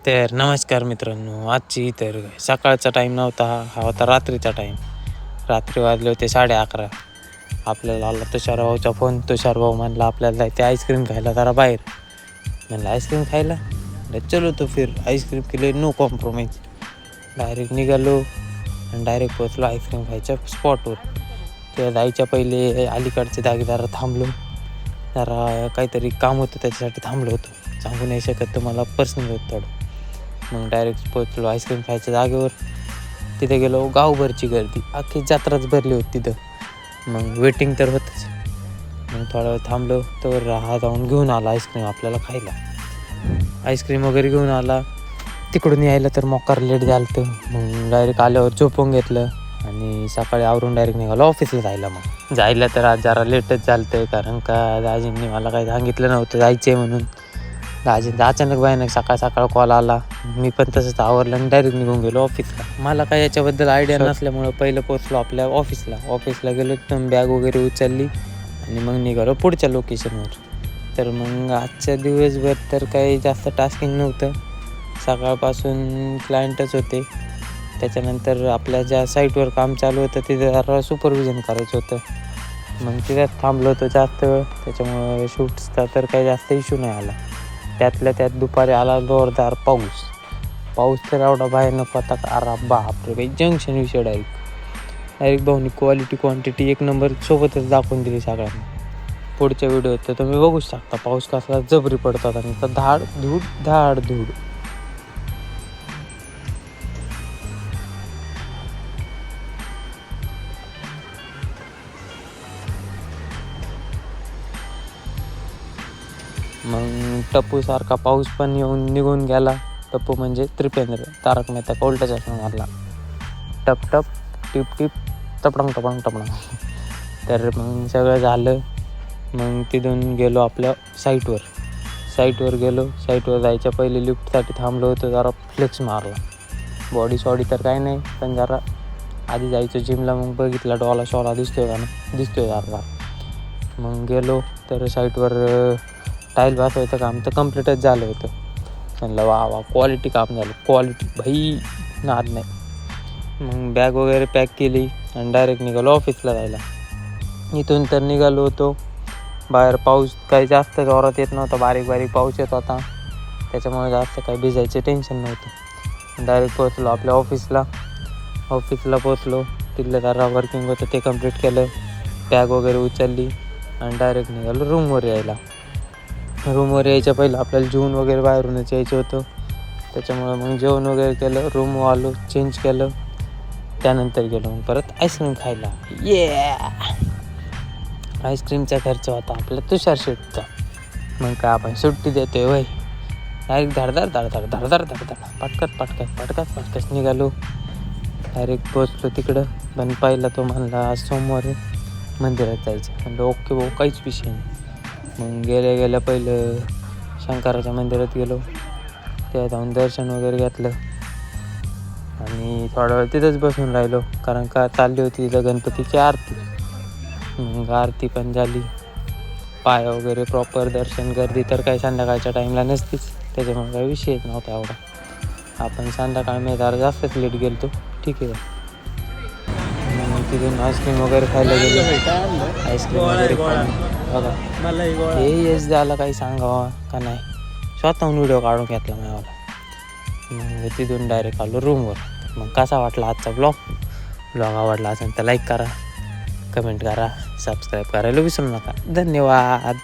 तर नमस्कार मित्रांनो, आजची तर सकाळचा टाईम नव्हता, हा होता रात्रीचा टाईम. रात्री वाजले होते 11:30. आपल्याला आला तुषार भाऊचा फोन. तुषार भाऊ म्हणला आपल्याला जायचे आईस्क्रीम खायला जरा बाहेर. म्हणलं आईस्क्रीम खायला, चलो तो फिर आईस्क्रीम केले, नो कॉम्प्रोमाइज. डायरेक्ट निघालो आणि डायरेक्ट पोचलो आईस्क्रीम खायच्या स्पॉटवर. त्या जायच्या पहिले अलीकडचे जागी जरा थांबलो, जरा काहीतरी काम होतं त्याच्यासाठी थांबलो होतो. सांगू नाही शकत तुम्हाला, पर्सनल होतं थोडं. मग डायरेक्ट पोचलो आईस्क्रीम खायच्या जागेवर. तिथे गेलो, गावभरची गर्दी, अख्खी जत्राच भरली होती तिथं. मग वेटिंग तर होतंच. मग थोडा वेळ थांबलो, तर हा जाऊन घेऊन आला आईस्क्रीम आपल्याला खायला. आईस्क्रीम वगैरे घेऊन आला. तिकडून यायला तर मोकार लेट झालं होतं. मग डायरेक्ट आल्यावर झोपून घेतलं आणि सकाळी आवरून डायरेक्ट निघालो ऑफिसला जायला. मग जायला तर आज जरा लेटच झालं होतं, कारण का दाजींनी मला काही सांगितलं नव्हतं जायचं आहे म्हणून. दाजींचा अचानक भयानक सकाळ सकाळ कॉल आला. मी पण तसंच आवरलं आणि डायरेक्ट निघून गेलो ऑफिसला. मला काही याच्याबद्दल आयडिया नसल्यामुळं पहिलं पोचलो आपल्या ऑफिसला गेलो, तर बॅग वगैरे उचलली आणि मग निघालो पुढच्या लोकेशनवर. तर मग आजच्या दिवसभर तर काही जास्त टास्किंग नव्हतं. सकाळपासून क्लायंटच होते. त्याच्यानंतर आपल्या ज्या साईटवर काम चालू होतं तिथे जरा सुपरविजन करायचं होतं. मग तिथेच थांबलो होतो जास्त वेळ. त्याच्यामुळं शूट्सचा तर काही जास्त इश्यू नाही आला. त्यातल्या त्यात दुपारी आला जोरदार पाऊस तर एवढा भयानक होता का अरे बापरे बाई, जंक्शन विषय डायरेक्ट भाऊनी क्वालिटी क्वांटिटी एक नंबर सोबतच दाखवून दिली सगळ्यांना. पुढच्या व्हिडिओत तर तुम्ही बघू शकता पाऊस कसा जबरी पडतो होता. नुसता धाड धूड. मग टप्पूसारखा पाऊस पण येऊन निघून गेला. टप्पू म्हणजे त्रिपेंद्र, तारक मेहता का उलटा चष्मा मारला. टप टप टिप टिप टपडंग. तर मग सगळं झालं. मग तिथून गेलो आपल्या साईटवर गेलो. साईटवर जायच्या पहिले लिफ्टसाठी थांबलो होतो, जरा फ्लेक्स मारला. बॉडी तर काही नाही, पण जरा आधी जायचं जिमला. मग बघितला डॉला दिसतोय जरा. मग गेलो तर साईटवर टाईल बसवायचं काम तर कम्प्लीटच झालं होतं. म्हणलं वा क्वालिटी काम झालं, क्वालिटी भाई, नाद नाही. मग बॅग वगैरे पॅक केली आणि डायरेक्ट निघालो ऑफिसला जायला. इथून तर निघालो होतो. बाहेर पाऊस काही जास्त जोरात येत नव्हता, बारीक पाऊस येत होता. त्याच्यामुळे जास्त काही भिजायचं टेन्शन नव्हतं. डायरेक्ट पोचलो आपल्या ऑफिसला पोचलो. तिथलं जरा वर्किंग होतं ते कंप्लीट केलं. बॅग वगैरे उचलली आणि डायरेक्ट निघालो रूमवर यायच्या पहिलं आपल्याला जेवण वगैरे बाहेरूनच यायचं होतं. त्याच्यामुळे मग जेवण वगैरे केलं, रूमवर आलो, चेंज केलं. त्यानंतर गेलो मग परत आईस्क्रीम खायला. आईस्क्रीमचा खर्च होता आपल्या तुषार शेटचा. मग काय आपण सुट्टी देतोय वय, डायरेक्ट धडधड पटकत निघालो. डायरेक्ट पोचलो तिकडं. पण पहिला तो म्हणला आज सोमवार मंदिरात जायचं. म्हणलं ओके भाऊ, काहीच विषय नाही. मग गेल्या पहिलं शंकराच्या मंदिरात गेलो. त्या जाऊन दर्शन वगैरे घेतलं आणि थोडा वेळ तिथंच बसून राहिलो, कारण का चालली होती तिथं गणपतीची आरती. मग आरती पण झाली. पाय वगैरे प्रॉपर दर्शन. गर्दी तर काही संध्याकाळच्या टाईमला नसतीच, त्याच्यामुळे काही विषयच नव्हता एवढा. आपण संध्याकाळ मी जरा जास्तच लेट गेलो, ठीक आहे. मग तिथून आईस्क्रीम वगैरे खायला गेलो. आईस्क्रीम वगैरे बघा हे यश द्यायला काही सांगावा का नाही, स्वतःहून व्हिडिओ काढून घेतला मला. मग तिथून डायरेक्ट आलो रूमवर. मग कसा वाटला आजचा ब्लॉग आवडला असेल तर लाईक करा, कमेंट करा, सबस्क्राईब करायला विसरू नका. धन्यवाद.